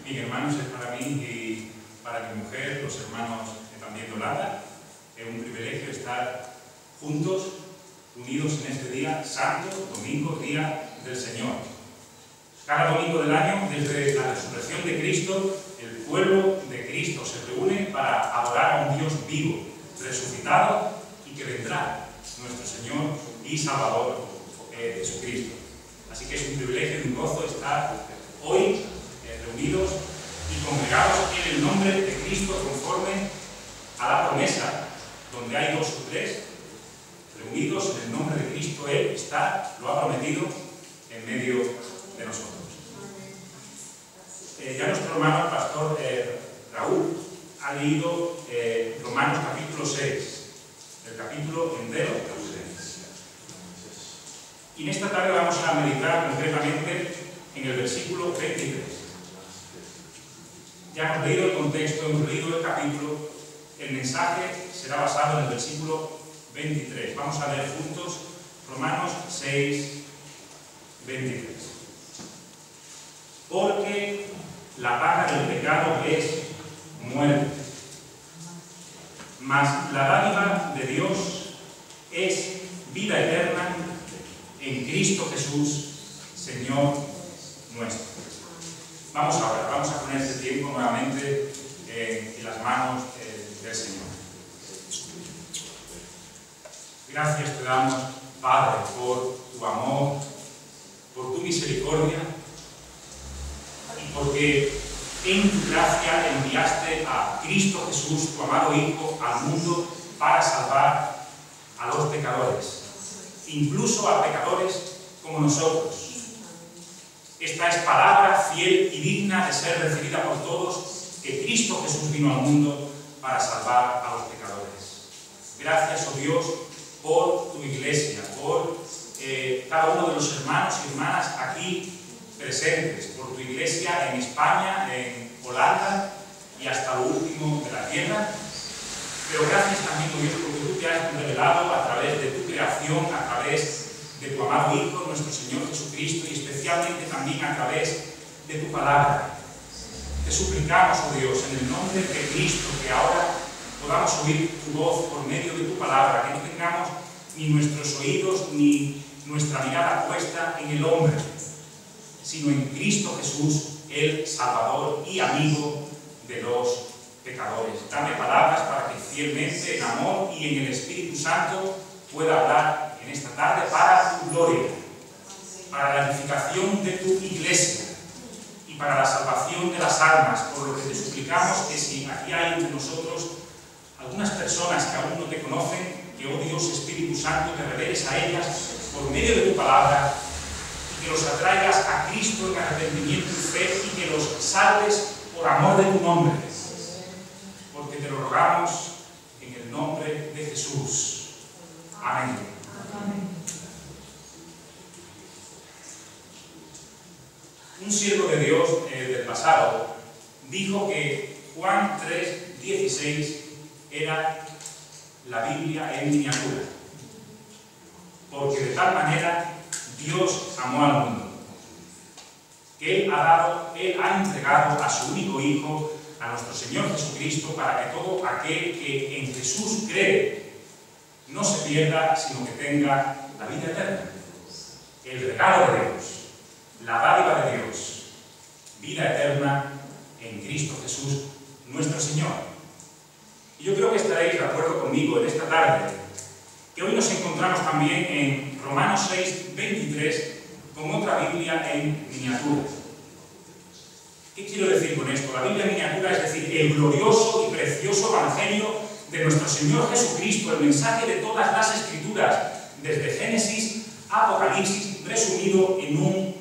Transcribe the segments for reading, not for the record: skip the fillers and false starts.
Bien, hermanos, es para mí y para mi mujer, los hermanos también de Holanda, es un privilegio estar juntos, unidos en este día santo, domingo, día del Señor. Cada domingo del año, desde la resurrección de Cristo, el pueblo de Cristo se reúne para adorar a un Dios vivo, resucitado y que vendrá, nuestro Señor y Salvador Jesucristo. Así que es un privilegio y un gozo estar hoy reunidos y congregados en el nombre de Cristo conforme a la promesa, donde hay dos o tres reunidos en el nombre de Cristo, Él está, lo ha prometido en medio de nosotros. Ya nuestro hermano, el pastor Raúl, ha leído Romanos capítulo 6, el capítulo entero. Y en esta tarde vamos a meditar concretamente en el versículo 23. Ya hemos leído el contexto, hemos leído el capítulo, el mensaje será basado en el versículo 23. Vamos a leer juntos Romanos 6, 23. Porque la paga del pecado es muerte, mas la dádiva de Dios es vida eterna en Cristo Jesús, Señor nuestro. Vamos ahora, vamos a poner este tiempo nuevamente en las manos del Señor. Gracias te damos, Padre, por tu amor, por tu misericordia y porque en tu gracia enviaste a Cristo Jesús, tu amado Hijo, al mundo para salvar a los pecadores, incluso a pecadores como nosotros. Esta es palabra fiel y digna de ser recibida por todos, que Cristo Jesús vino al mundo para salvar a los pecadores. Gracias, oh Dios, por tu iglesia, por cada uno de los hermanos y hermanas aquí presentes, por tu iglesia en España, en Holanda y hasta lo último de la tierra. Pero gracias también, oh Dios, porque tú te has revelado a través de tu creación, a través de tu amado Hijo, nuestro Señor Jesucristo, y especialmente también a través de tu palabra. Te suplicamos, oh Dios, en el nombre de Cristo, que ahora podamos oír tu voz por medio de tu palabra, que no tengamos ni nuestros oídos ni nuestra mirada puesta en el hombre, sino en Cristo Jesús, el Salvador y amigo de los pecadores. Dame palabras para que fielmente, en amor y en el Espíritu Santo, pueda hablar en esta tarde para tu gloria, para la edificación de tu iglesia y para la salvación de las almas, por lo que te suplicamos que si aquí hay entre nosotros algunas personas que aún no te conocen, que, oh Dios Espíritu Santo, te reveles a ellas por medio de tu palabra y que los atraigas a Cristo en arrepentimiento y fe y que los salves por amor de tu nombre, porque te lo rogamos en el nombre de Jesús. Amén. Un siervo de Dios del pasado dijo que Juan 3:16 era la Biblia en miniatura. Porque de tal manera Dios amó al mundo, que Él ha entregado a su único Hijo, a nuestro Señor Jesucristo, para que todo aquel que en Jesús cree no se pierda, sino que tenga la vida eterna. El regalo de Dios, la dádiva de Dios, vida eterna en Cristo Jesús, nuestro Señor. Y yo creo que estaréis de acuerdo conmigo en esta tarde, que hoy nos encontramos también en Romanos 6:23, con otra Biblia en miniatura. ¿Qué quiero decir con esto? La Biblia en miniatura, es decir, el glorioso y precioso Evangelio de nuestro Señor Jesucristo, el mensaje de todas las Escrituras, desde Génesis a Apocalipsis, resumido en un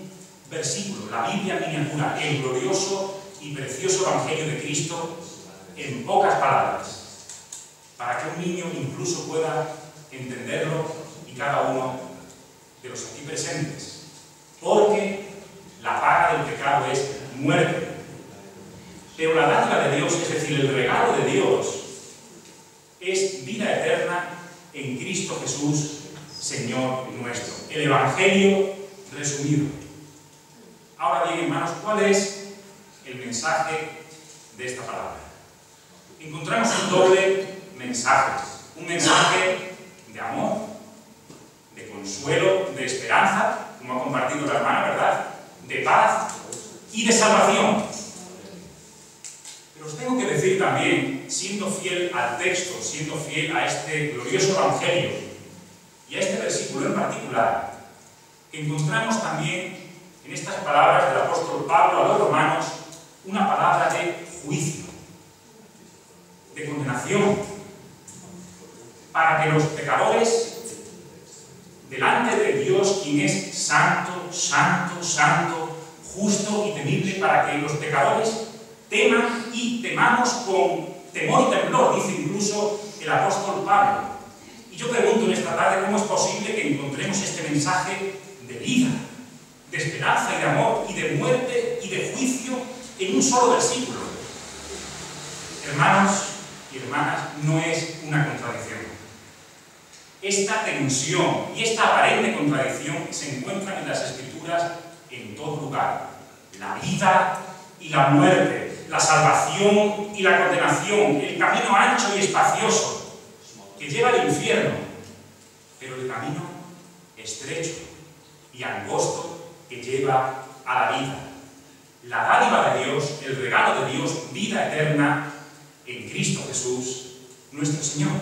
versículo. La Biblia en miniatura, el glorioso y precioso Evangelio de Cristo, en pocas palabras, para que un niño incluso pueda entenderlo, y cada uno de los aquí presentes. Porque la paga del pecado es muerte. Pero la dádiva de Dios, es decir, el regalo de Dios, es vida eterna en Cristo Jesús, Señor nuestro. El Evangelio resumido. Ahora bien, hermanos, ¿cuál es el mensaje de esta palabra? Encontramos un doble mensaje. Un mensaje de amor, de consuelo, de esperanza, como ha compartido la hermana, ¿verdad? De paz y de salvación. Pero os tengo que decir también, siendo fiel al texto, siendo fiel a este glorioso Evangelio y a este versículo en particular, que encontramos también en estas palabras del apóstol Pablo a los romanos una palabra de juicio, de condenación, para que los pecadores, delante de Dios, quien es santo, santo, santo, justo y temible, para que los pecadores teman y temamos con temor y temblor, dice incluso el apóstol Pablo. Y yo pregunto en esta tarde cómo es posible que encontremos este mensaje de vida, de esperanza y de amor, y de muerte y de juicio en un solo versículo. Hermanos y hermanas, no es una contradicción. Esta tensión y esta aparente contradicción se encuentran en las Escrituras en todo lugar. La vida y la muerte, la salvación y la condenación, el camino ancho y espacioso que lleva al infierno, pero el camino estrecho y angosto que lleva a la vida. La dádiva de Dios, el regalo de Dios, vida eterna en Cristo Jesús, nuestro Señor.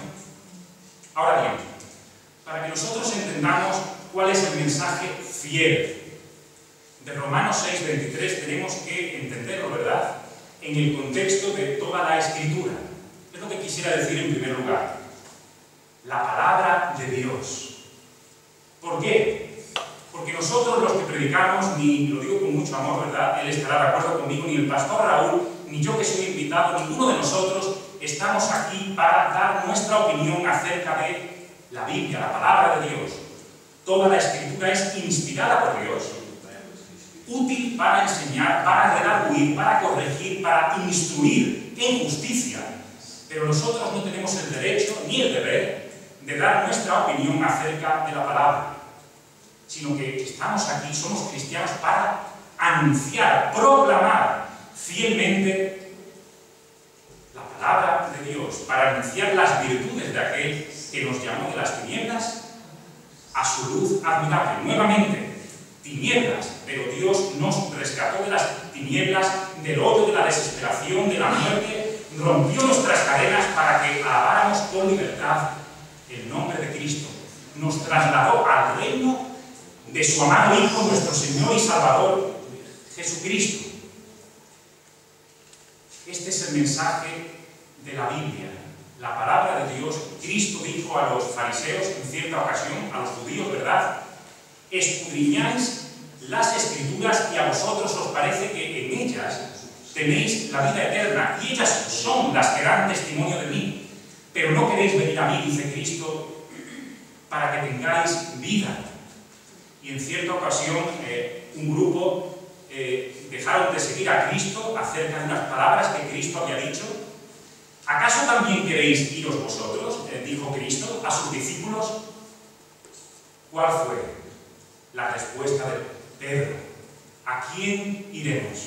Ahora bien, para que nosotros entendamos cuál es el mensaje fiel de Romanos 6:23, tenemos que entenderlo, ¿verdad?, en el contexto de toda la Escritura. Es lo que quisiera decir en primer lugar. La palabra de Dios. ¿Por qué? Porque nosotros los que predicamos, ni lo digo con mucho amor, ¿verdad?, él estará de acuerdo conmigo, ni el pastor Raúl, ni yo que soy invitado, ninguno de nosotros estamos aquí para dar nuestra opinión acerca de la Biblia, la palabra de Dios. Toda la Escritura es inspirada por Dios, útil para enseñar, para redarguir, para corregir, para instruir en justicia. Pero nosotros no tenemos el derecho ni el deber de dar nuestra opinión acerca de la palabra, sino que estamos aquí, somos cristianos para anunciar, proclamar fielmente la palabra de Dios, para anunciar las virtudes de aquel que nos llamó de las tinieblas a su luz admirable. Nuevamente, tinieblas, pero Dios nos rescató de las tinieblas, del hoyo de la desesperación, de la muerte, rompió nuestras cadenas para que alabáramos con libertad el nombre de Cristo. Nos trasladó al reino de su amado Hijo, nuestro Señor y Salvador, Jesucristo. Este es el mensaje de la Biblia, la palabra de Dios. Cristo dijo a los fariseos en cierta ocasión, a los judíos, ¿verdad?, escudriñáis las Escrituras y a vosotros os parece que en ellas tenéis la vida eterna, y ellas son las que dan testimonio de mí. Pero no queréis venir a mí, dice Cristo, para que tengáis vida. Y en cierta ocasión, un grupo de dejaron de seguir a Cristo acerca de unas palabras que Cristo había dicho? ¿Acaso también queréis iros vosotros? Dijo Cristo a sus discípulos. ¿Cuál fue la respuesta de Pedro? ¿A quién iremos?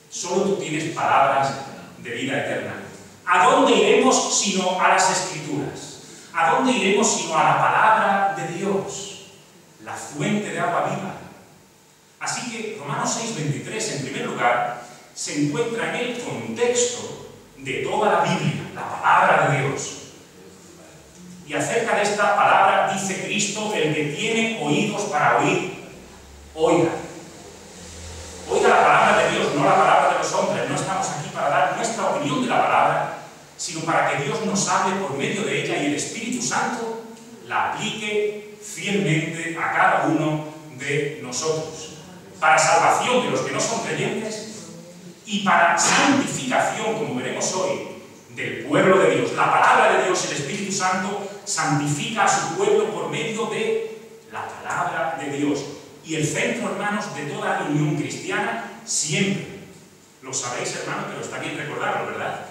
Solo tú tienes palabras de vida eterna. ¿A dónde iremos sino a las Escrituras? ¿A dónde iremos sino a la palabra de Dios, la fuente de agua viva? Así que Romanos 6:23, en primer lugar, se encuentra en el contexto de toda la Biblia, la palabra de Dios. Y acerca de esta palabra dice Cristo: el que tiene oídos para oír, oiga. Oiga la palabra de Dios, no la palabra de los hombres. No estamos aquí para dar nuestra opinión de la palabra, sino para que Dios nos hable por medio de ella y el Espíritu Santo la aplique fielmente a cada uno de nosotros, para salvación de los que no son creyentes y para santificación, como veremos hoy, del pueblo de Dios. La palabra de Dios, el Espíritu Santo, santifica a su pueblo por medio de la palabra de Dios. Y el centro, hermanos, de toda unión cristiana, siempre, lo sabéis, hermanos, pero está bien recordarlo, ¿verdad?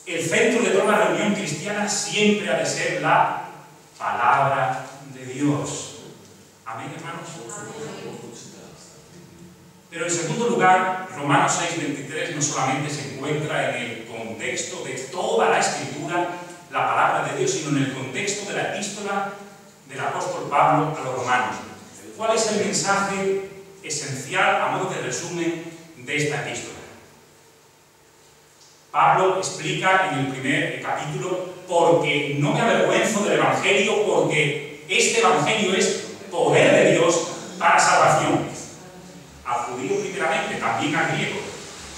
El centro de toda la reunión cristiana siempre ha de ser la palabra de Dios. Amén, hermanos. Pero en segundo lugar, Romanos 6:23 no solamente se encuentra en el contexto de toda la Escritura, la palabra de Dios, sino en el contexto de la epístola del apóstol Pablo a los romanos. ¿Cuál es el mensaje esencial, a modo de resumen, de esta epístola? Pablo explica en el primer capítulo: porque no me avergüenzo del Evangelio, porque este Evangelio es poder de Dios para salvación. Al judío primeramente, también al griego,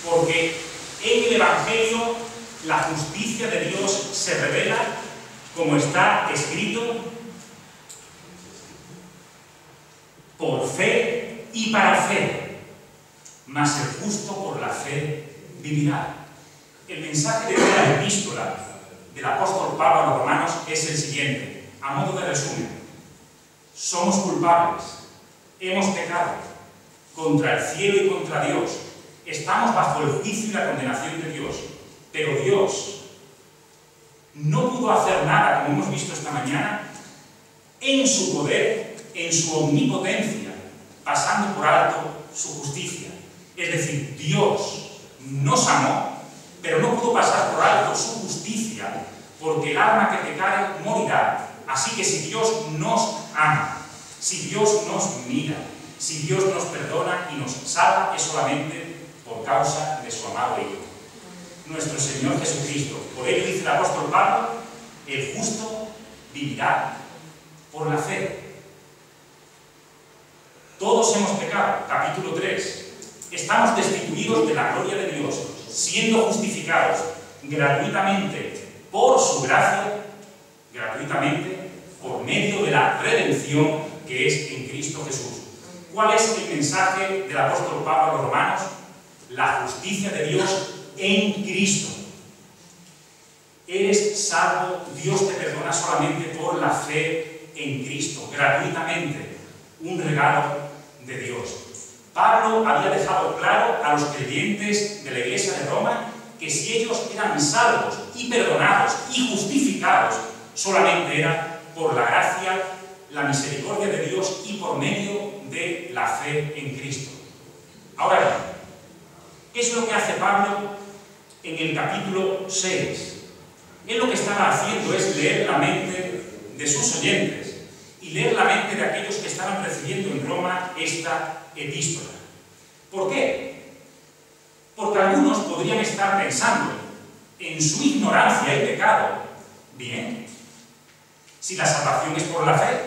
porque en el Evangelio la justicia de Dios se revela, como está escrito, por fe y para fe, mas el justo por la fe vivirá. El mensaje de la epístola del apóstol Pablo a los romanos es el siguiente, a modo de resumen: somos culpables, hemos pecado contra el cielo y contra Dios, estamos bajo el juicio y la condenación de Dios, pero Dios no pudo hacer nada, como hemos visto esta mañana, en su poder, en su omnipotencia, pasando por alto su justicia. Es decir, Dios nos amó, pero no pudo pasar por alto su justicia, porque el alma que pecare morirá. Así que si Dios nos ama, si Dios nos mira, si Dios nos perdona y nos salva, es solamente por causa de su amado Hijo, nuestro Señor Jesucristo. Por ello dice el apóstol Pablo: el justo vivirá por la fe. Todos hemos pecado, capítulo 3. Estamos destituidos de la gloria de Dios, siendo justificados gratuitamente por su gracia, gratuitamente por medio de la redención que es en Cristo Jesús. ¿Cuál es el mensaje del apóstol Pablo a los romanos? La justicia de Dios en Cristo. Eres salvo, Dios te perdona solamente por la fe en Cristo, gratuitamente, un regalo de Dios. Pablo había dejado claro a los creyentes de la iglesia de Roma que si ellos eran salvos y perdonados y justificados, solamente era por la gracia, la misericordia de Dios y por medio de la fe en Cristo. Ahora bien, ¿qué es lo que hace Pablo en el capítulo 6? Él lo que estaba haciendo es leer la mente de sus oyentes y leer la mente de aquellos que estaban recibiendo en Roma esta epístola. ¿Por qué? Porque algunos podrían estar pensando en su ignorancia y pecado: bien, si la salvación es por la fe,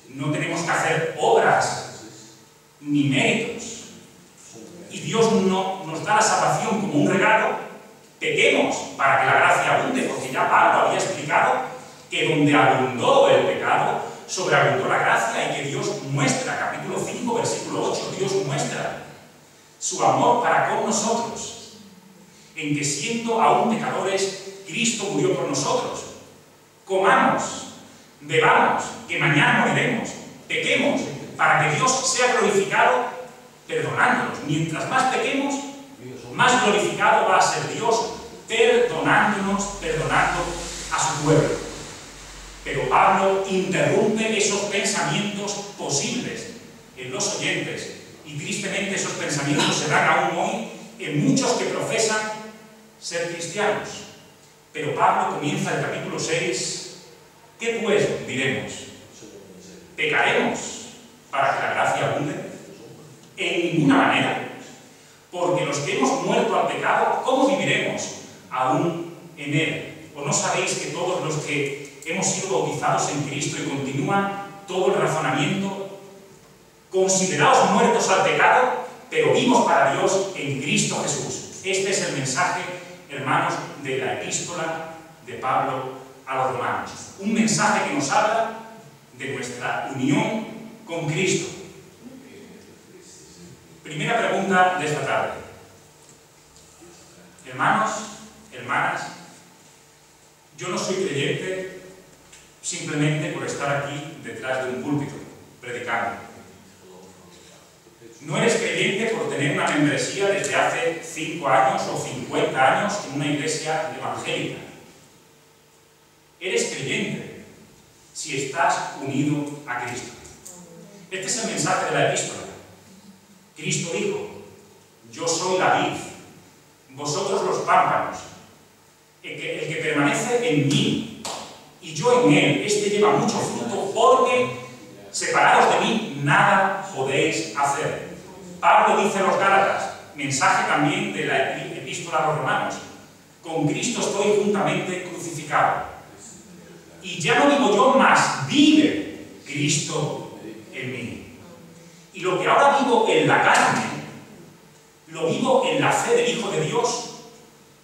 no tenemos que hacer obras ni méritos, y Dios no nos da la salvación como un regalo, pequemos para que la gracia abunde, porque ya Pablo había explicado que donde abundó el pecado, sobreabundó la gracia, y que Dios muestra, capítulo 5, versículo 8, Dios muestra su amor para con nosotros, en que siendo aún pecadores, Cristo murió por nosotros. Comamos, bebamos, que mañana moriremos, pequemos, para que Dios sea glorificado, perdonándonos. Mientras más pequemos, más glorificado va a ser Dios, perdonándonos, perdonando a su pueblo. Pero Pablo interrumpe esos pensamientos posibles en los oyentes, y tristemente esos pensamientos se dan aún hoy en muchos que profesan ser cristianos. Pero Pablo comienza el capítulo 6, ¿qué pues diremos? ¿Pecaremos para que la gracia abunde? En ninguna manera, porque los que hemos muerto al pecado, ¿cómo viviremos aún en él? ¿O no sabéis que todos los que hemos sido bautizados en Cristo, y continúa todo el razonamiento, considerados muertos al pecado, pero vivos para Dios en Cristo Jesús? Este es el mensaje, hermanos, de la epístola de Pablo a los romanos. Un mensaje que nos habla de nuestra unión con Cristo. Primera pregunta de esta tarde. Hermanos, hermanas, yo no soy creyente simplemente por estar aquí detrás de un púlpito, predicando. No eres creyente por tener una membresía desde hace 5 años o 50 años en una iglesia evangélica. Eres creyente si estás unido a Cristo. Este es el mensaje de la epístola. Cristo dijo: yo soy la vid, vosotros los pámpanos. El que permanece en mí y yo en él, este lleva mucho fruto, porque separados de mí nada podéis hacer. Pablo dice a los Gálatas, mensaje también de la epístola a los romanos: con Cristo estoy juntamente crucificado. Y ya no vivo yo, mas vive Cristo en mí. Y lo que ahora vivo en la carne, lo vivo en la fe del Hijo de Dios,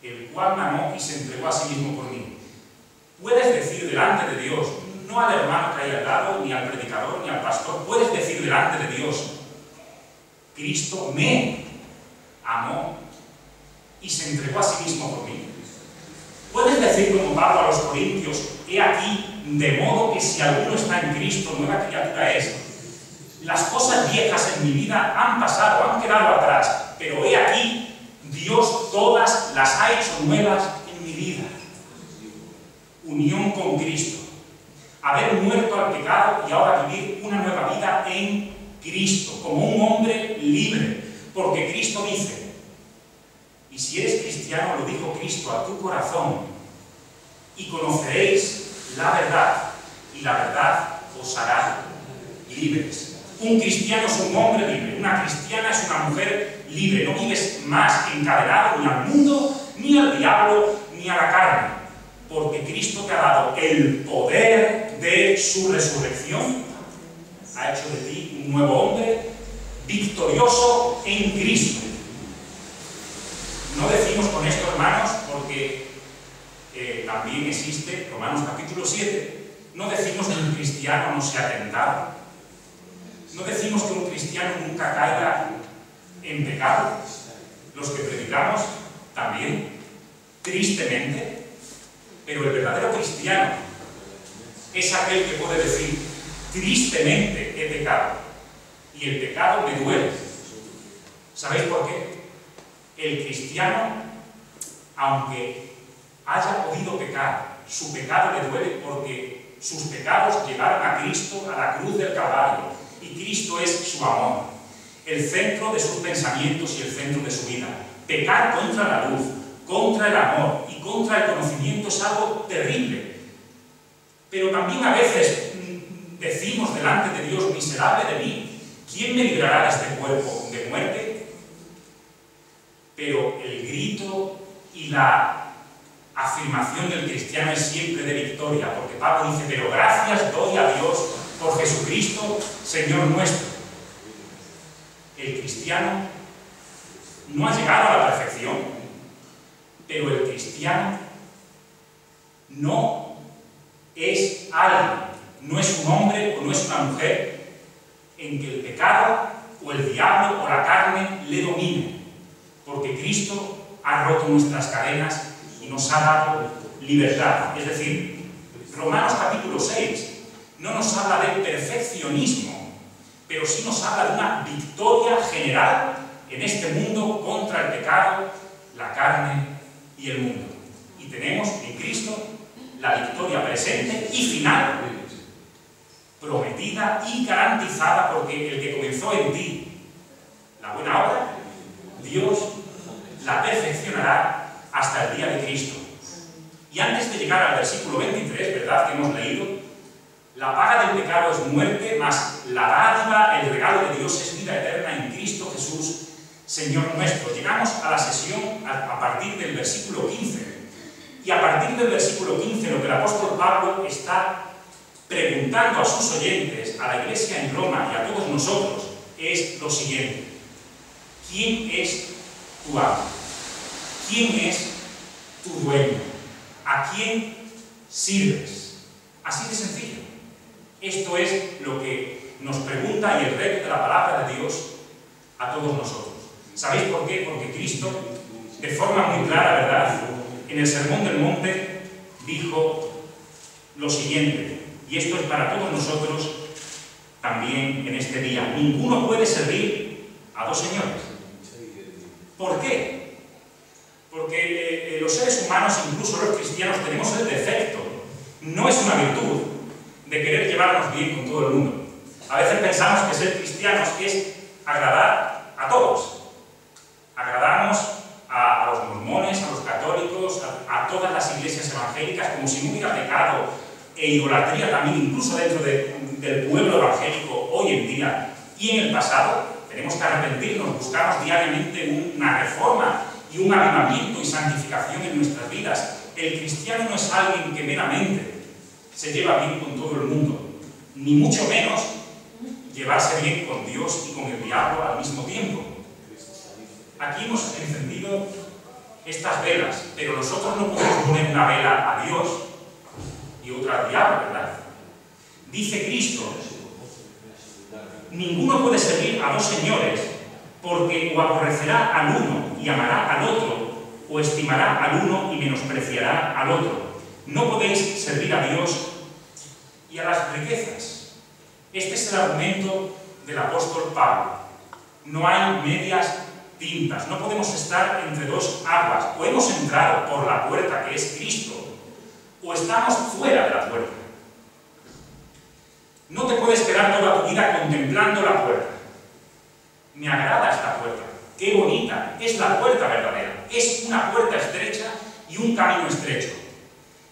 el cual me amó y se entregó a sí mismo por mí. Puedes decir delante de Dios, no al hermano que hay al lado, ni al predicador, ni al pastor, puedes decir delante de Dios: Cristo me amó y se entregó a sí mismo por mí. Puedes decir como Pablo a los Corintios: he aquí, de modo que si alguno está en Cristo, nueva criatura es. Las cosas viejas en mi vida han pasado, han quedado atrás, pero he aquí, Dios todas las ha hecho nuevas en mi vida. Unión con Cristo. Haber muerto al pecado y ahora vivir una nueva vida en Cristo, como un hombre libre. Porque Cristo dice, y si eres cristiano, lo dijo Cristo a tu corazón, y conoceréis la verdad, y la verdad os hará libres. Un cristiano es un hombre libre, una cristiana es una mujer libre. No vives más encadenado ni al mundo, ni al diablo, ni a la carne, porque Cristo te ha dado el poder de su resurrección. Ha hecho de ti un nuevo hombre victorioso en Cristo. No decimos con esto, hermanos, porque también existe Romanos capítulo 7, no decimos que un cristiano no sea tentado. No decimos que un cristiano nunca caiga en pecado. Los que predicamos también, tristemente, pero el verdadero cristiano es aquel que puede decir: tristemente he pecado y el pecado me duele. ¿Sabéis por qué? El cristiano, aunque haya podido pecar, su pecado le duele porque sus pecados llevaron a Cristo a la cruz del Calvario. Y Cristo es su amor, el centro de sus pensamientos y el centro de su vida. Pecar contra la luz, contra el amor y contra el conocimiento es algo terrible. Pero también a veces decimos delante de Dios: miserable de mí, ¿quién me librará de este cuerpo de muerte? Pero el grito y la afirmación del cristiano es siempre de victoria, porque Pablo dice: pero gracias doy a Dios por Jesucristo, Señor nuestro. El cristiano no ha llegado a la perfección, pero el cristiano no es alguien, no es un hombre o no es una mujer en que el pecado o el diablo o la carne le domine, porque Cristo ha roto nuestras cadenas y nos ha dado libertad. Es decir, Romanos capítulo 6 no nos habla de perfeccionismo, pero sí nos habla de una victoria general en este mundo contra el pecado, la carne y el mundo. Y tenemos en Cristo la victoria presente y final, prometida y garantizada, porque el que comenzó en ti la buena obra, Dios la perfeccionará hasta el día de Cristo. Y antes de llegar al versículo 23, ¿verdad?, que hemos leído, la paga del pecado es muerte, mas la dádiva, el regalo de Dios es vida eterna en Cristo Jesús, Señor nuestro. Llegamos a la sesión a partir del versículo 15. Y a partir del versículo 15, lo que el apóstol Pablo está preguntando a sus oyentes, a la iglesia en Roma y a todos nosotros, es lo siguiente: ¿quién es tu amo? ¿Quién es tu dueño? ¿A quién sirves? Así de sencillo. Esto es lo que nos pregunta y el reto de la palabra de Dios a todos nosotros. ¿Sabéis por qué? Porque Cristo, de forma muy clara, ¿verdad?, en el Sermón del Monte dijo lo siguiente, y esto es para todos nosotros también en este día: ninguno puede servir a dos señores. ¿Por qué? Porque los seres humanos, incluso los cristianos, tenemos el defecto, no es una virtud, de querer llevarnos bien con todo el mundo. A veces pensamos que ser cristianos es agradar a todos. Agradamos a los mormones, a los católicos, a todas las iglesias evangélicas, como si no hubiera pecado e idolatría también, incluso dentro del pueblo evangélico hoy en día y en el pasado. Tenemos que arrepentirnos, buscamos diariamente una reforma y un avivamiento y santificación en nuestras vidas. El cristiano no es alguien que meramente se lleva bien con todo el mundo, ni mucho menos llevarse bien con Dios y con el diablo al mismo tiempo. Aquí hemos encendido estas velas, pero nosotros no podemos poner una vela a Dios y otra al diablo, ¿verdad? Dice Cristo: ninguno puede servir a dos señores, porque o aborrecerá al uno y amará al otro, o estimará al uno y menospreciará al otro. No podéis servir a Dios y a las riquezas. Este es el argumento del apóstol Pablo. No hay medias tintas, no podemos estar entre dos aguas. O hemos entrado por la puerta, que es Cristo, o estamos fuera de la puerta. No te puedes quedar toda tu vida contemplando la puerta. Me agrada esta puerta, qué bonita, es la puerta verdadera. Es una puerta estrecha y un camino estrecho.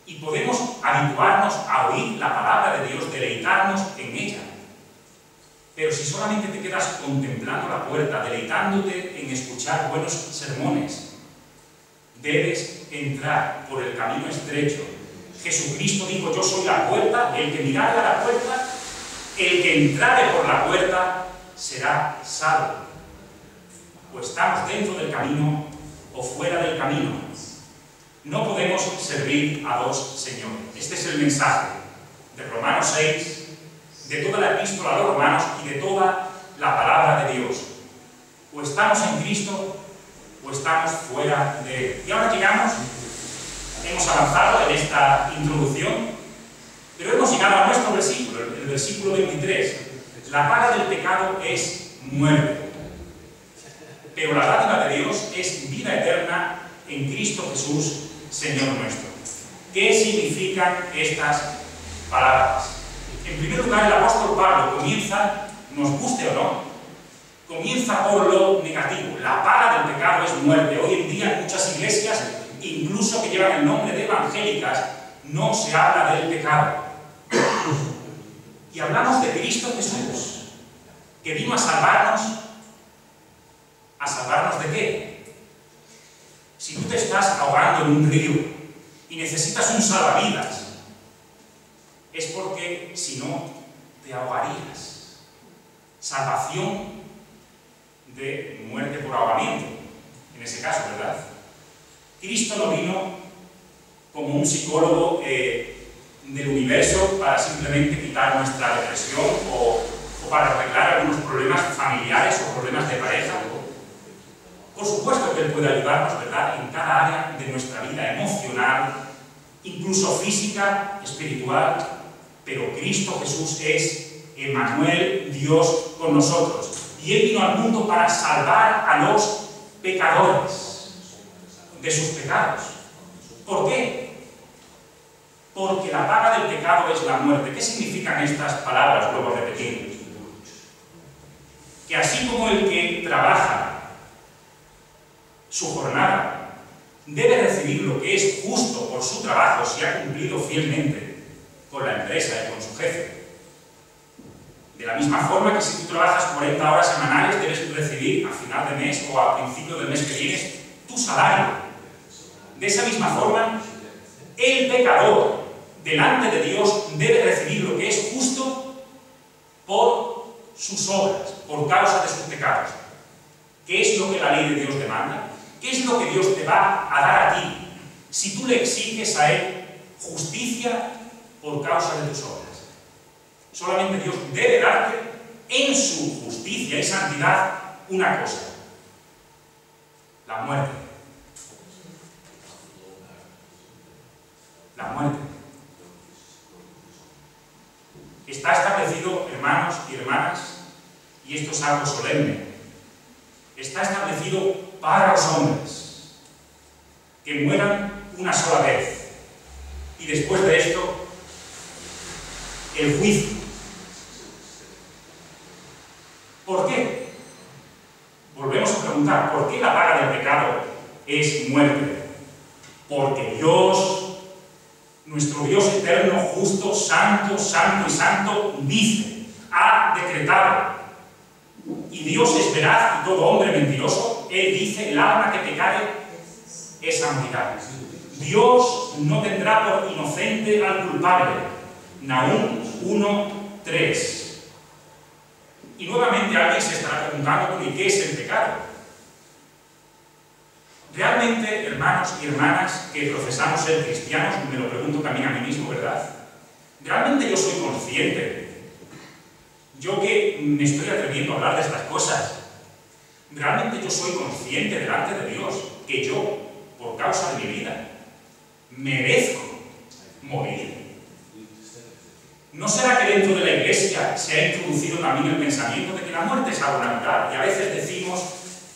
Y podemos habituarnos a oír la palabra de Dios, deleitarnos en ella. Pero si solamente te quedas contemplando la puerta, deleitándote en escuchar buenos sermones, debes entrar por el camino estrecho. Jesucristo dijo: yo soy la puerta, el que mirare a la puerta, el que entrare por la puerta, será salvo. O estamos dentro del camino o fuera del camino. No podemos servir a dos señores. Este es el mensaje de Romanos 6, de toda la epístola a los romanos y de toda la palabra de Dios. O estamos en Cristo o estamos fuera de Él. Y ahora llegamos, hemos avanzado en esta introducción, pero hemos llegado a nuestro versículo, el versículo 23. La paga del pecado es muerte, pero la dádiva de Dios es vida eterna en Cristo Jesús, Señor nuestro. ¿Qué significan estas palabras? En primer lugar, el apóstol Pablo comienza, nos guste o no, comienza por lo negativo. La paga del pecado es muerte. Hoy en día en muchas iglesias, incluso que llevan el nombre de evangélicas, no se habla del pecado. Y hablamos de Cristo Jesús, que vino a salvarnos. ¿A salvarnos de qué? Si tú te estás ahogando en un río y necesitas un salvavidas, es porque si no te ahogarías. Salvación de muerte por ahogamiento, en ese caso, ¿verdad? Cristo no vino como un psicólogo del universo para simplemente quitar nuestra depresión o para arreglar algunos problemas familiares o problemas de pareja. Por supuesto que Él puede ayudarnos, ¿verdad?, en cada área de nuestra vida emocional, incluso física, espiritual, pero Cristo Jesús es Emmanuel, Dios con nosotros. Y Él vino al mundo para salvar a los pecadores de sus pecados. ¿Por qué? Porque la paga del pecado es la muerte. ¿Qué significan estas palabras? Vuelvo a repetir. Que así como el que trabaja su jornada debe recibir lo que es justo por su trabajo si ha cumplido fielmente con la empresa y con su jefe, de la misma forma que si tú trabajas 40 horas semanales debes recibir a final de mes o a principio del mes que viene tu salario. De esa misma forma, el pecador delante de Dios debe recibir lo que es justo por sus obras, por causa de sus pecados. ¿Qué es lo que la ley de Dios demanda? ¿Qué es lo que Dios te va a dar a ti si tú le exiges a Él justicia por causa de tus obras? Solamente Dios debe darte en su justicia y santidad una cosa: la muerte. La muerte. Está establecido, hermanos y hermanas, y esto es algo solemne, está establecido para los hombres que mueran una sola vez y después de esto el juicio. ¿Por qué? Volvemos a preguntar, ¿por qué la paga del pecado es muerte? Porque Dios, nuestro Dios eterno, justo, santo, santo y santo, dice, ha decretado. Y Dios es veraz y todo hombre mentiroso. Él dice, el alma que pecare, esa morirá. Dios no tendrá por inocente al culpable. Nahum 1:3. Y nuevamente alguien se estará preguntando, ¿y qué es el pecado? Realmente, hermanos y hermanas que profesamos ser cristianos, me lo pregunto también a mí mismo, ¿verdad? ¿Realmente yo soy consciente? Yo que me estoy atreviendo a hablar de estas cosas, ¿realmente yo soy consciente delante de Dios que yo, por causa de mi vida, merezco morir? ¿No será que dentro de la Iglesia se ha introducido también el pensamiento de que la muerte es algo natural? Y a veces decimos,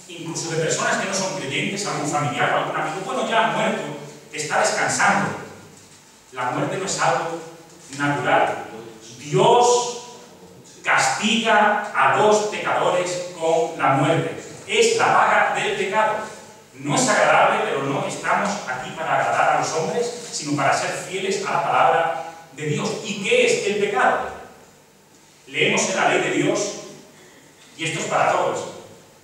incluso de personas que no son creyentes, algún familiar o algún amigo, bueno, ya ha muerto, está descansando. La muerte no es algo natural. Dios castiga a dos pecadores con la muerte. Es la paga del pecado. No es agradable, pero no estamos aquí para agradar a los hombres, sino para ser fieles a la palabra de Dios. ¿Y qué es el pecado? Leemos en la ley de Dios, y esto es para todos,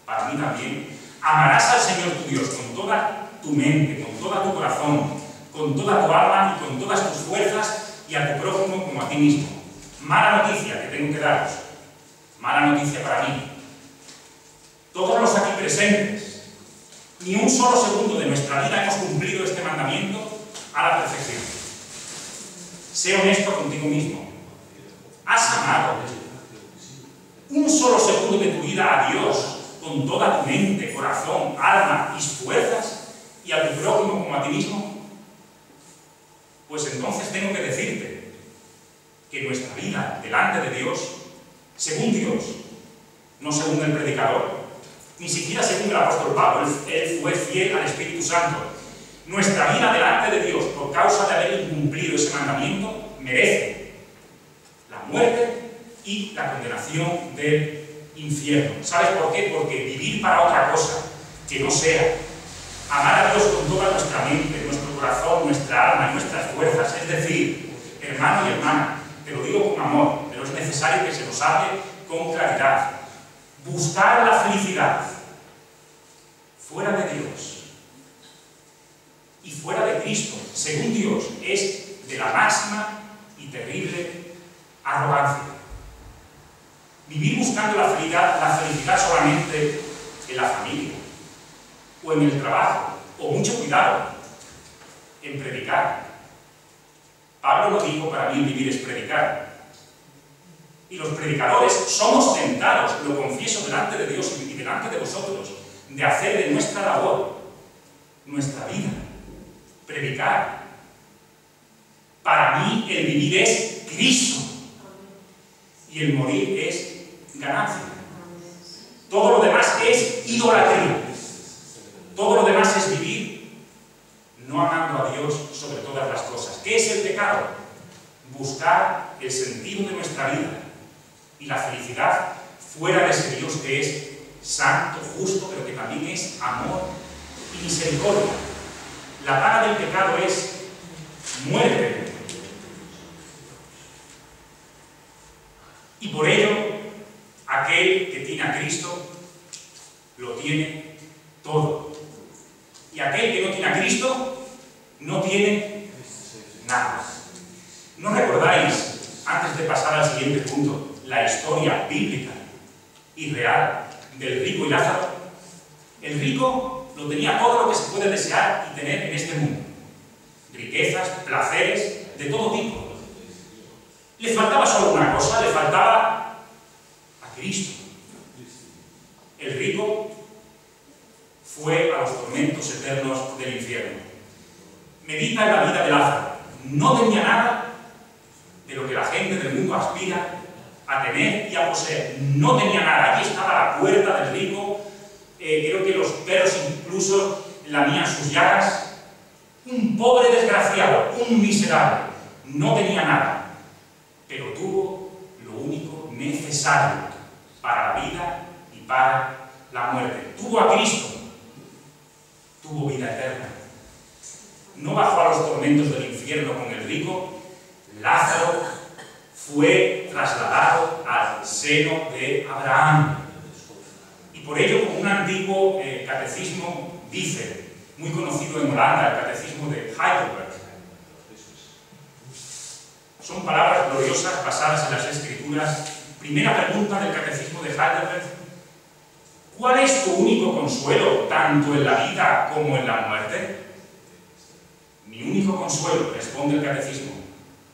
para mí también. Amarás al Señor tu Dios con toda tu mente, con todo tu corazón, con toda tu alma y con todas tus fuerzas, y a tu prójimo como a ti mismo. Mala noticia que tengo que daros, mala noticia para mí. Todos los aquí presentes, ni un solo segundo de nuestra vida hemos cumplido este mandamiento a la perfección. Sé honesto contigo mismo. ¿Has amado un solo segundo de tu vida a Dios con toda tu mente, corazón, alma y fuerzas, y a tu prójimo como a ti mismo? Pues entonces tengo que decirte que nuestra vida delante de Dios, según Dios, no según el predicador, ni siquiera según el apóstol Pablo, él fue fiel al Espíritu Santo. Nuestra vida delante de Dios, por causa de haber incumplido ese mandamiento, merece la muerte y la condenación del infierno. ¿Sabes por qué? Porque vivir para otra cosa que no sea amar a Dios con toda nuestra mente, nuestro corazón, nuestra alma y nuestras fuerzas, es decir, hermano y hermana, te lo digo con amor, pero es necesario que se nos hable con claridad. Buscar la felicidad fuera de Dios y fuera de Cristo, según Dios, es de la máxima y terrible arrogancia. Vivir buscando la felicidad solamente en la familia, o en el trabajo, o mucho cuidado, en predicar. Pablo lo dijo, para mí vivir es predicar. Y los predicadores somos tentados, lo confieso delante de Dios y delante de vosotros, de hacer de nuestra labor, nuestra vida, predicar. Para mí el vivir es Cristo. Y y el morir es ganancia. Todo lo demás es idolatría. Todo lo demás es vivir no amando a Dios sobre todas las cosas. ¿Qué es el pecado? Buscar el sentido de nuestra vida y la felicidad fuera de ese Dios que es santo, justo, pero que también es amor y misericordia. La paga del pecado es muerte. Y por ello, aquel que tiene a Cristo lo tiene todo. Y aquel que no tiene a Cristo no tiene nada. ¿No recordáis, antes de pasar al siguiente punto, la historia bíblica y real del rico y Lázaro? El rico lo tenía todo lo que se puede desear y tener en este mundo. Riquezas, placeres, de todo tipo. Le faltaba solo una cosa, le faltaba a Cristo. El rico fue a los tormentos eternos del infierno. Medita en la vida de Lázaro. No tenía nada de lo que la gente del mundo aspira a tener y a poseer. No tenía nada. Allí estaba la puerta del rico. Creo que los perros incluso lamían sus llagas. Un pobre desgraciado, un miserable. No tenía nada. Pero tuvo lo único necesario para la vida y para la muerte. Tuvo a Cristo. Tuvo vida eterna. No bajó a los tormentos del infierno con el rico. Lázaro fue trasladado al seno de Abraham. Y por ello, como un antiguo catecismo dice, muy conocido en Holanda, el catecismo de Heidelberg, son palabras gloriosas basadas en las Escrituras. Primera pregunta del catecismo de Heidelberg: ¿cuál es tu único consuelo, tanto en la vida como en la muerte? Mi único consuelo, responde el catecismo,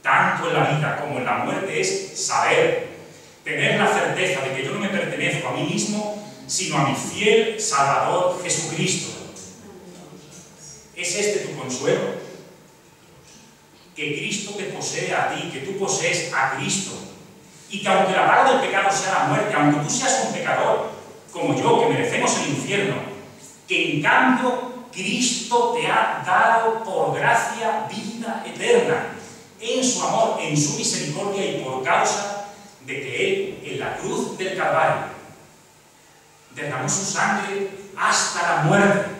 tanto en la vida como en la muerte, es saber, tener la certeza de que yo no me pertenezco a mí mismo, sino a mi fiel Salvador Jesucristo. ¿Es este tu consuelo? Que Cristo te posee a ti, que tú posees a Cristo, y que aunque la paga del pecado sea la muerte, aunque tú seas un pecador, como yo, que merecemos el infierno, que en cambio Cristo te ha dado por gracia vida eterna, en su amor, en su misericordia y por causa de que Él, en la cruz del Calvario, derramó su sangre hasta la muerte,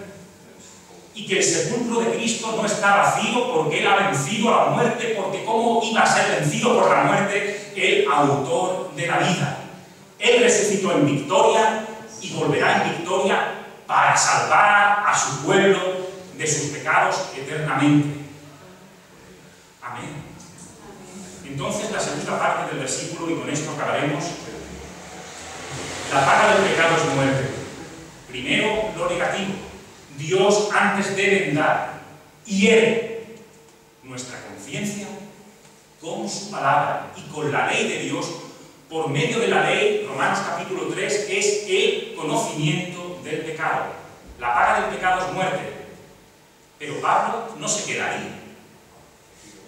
y que el sepulcro de Cristo no está vacío porque Él ha vencido a la muerte, porque ¿cómo iba a ser vencido por la muerte el autor de la vida? Él resucitó en victoria y volverá en victoria para salvar a su pueblo de sus pecados eternamente. Amén. Entonces, la segunda parte del versículo, y con esto acabaremos. La paga del pecado es muerte. Primero, lo negativo. Dios, antes de vendar, hiere nuestra conciencia con su palabra y con la ley de Dios. Por medio de la ley, Romanos capítulo 3, es el conocimiento del pecado. La paga del pecado es muerte. Pero Pablo no se queda ahí.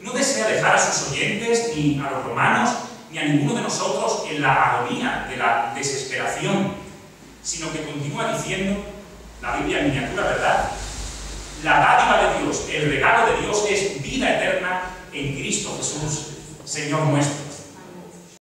No desea dejar a sus oyentes, ni a los romanos, ni a ninguno de nosotros en la agonía de la desesperación, sino que continúa diciendo, la Biblia en miniatura, ¿verdad? La dádiva de Dios, el regalo de Dios es vida eterna en Cristo Jesús, Señor nuestro.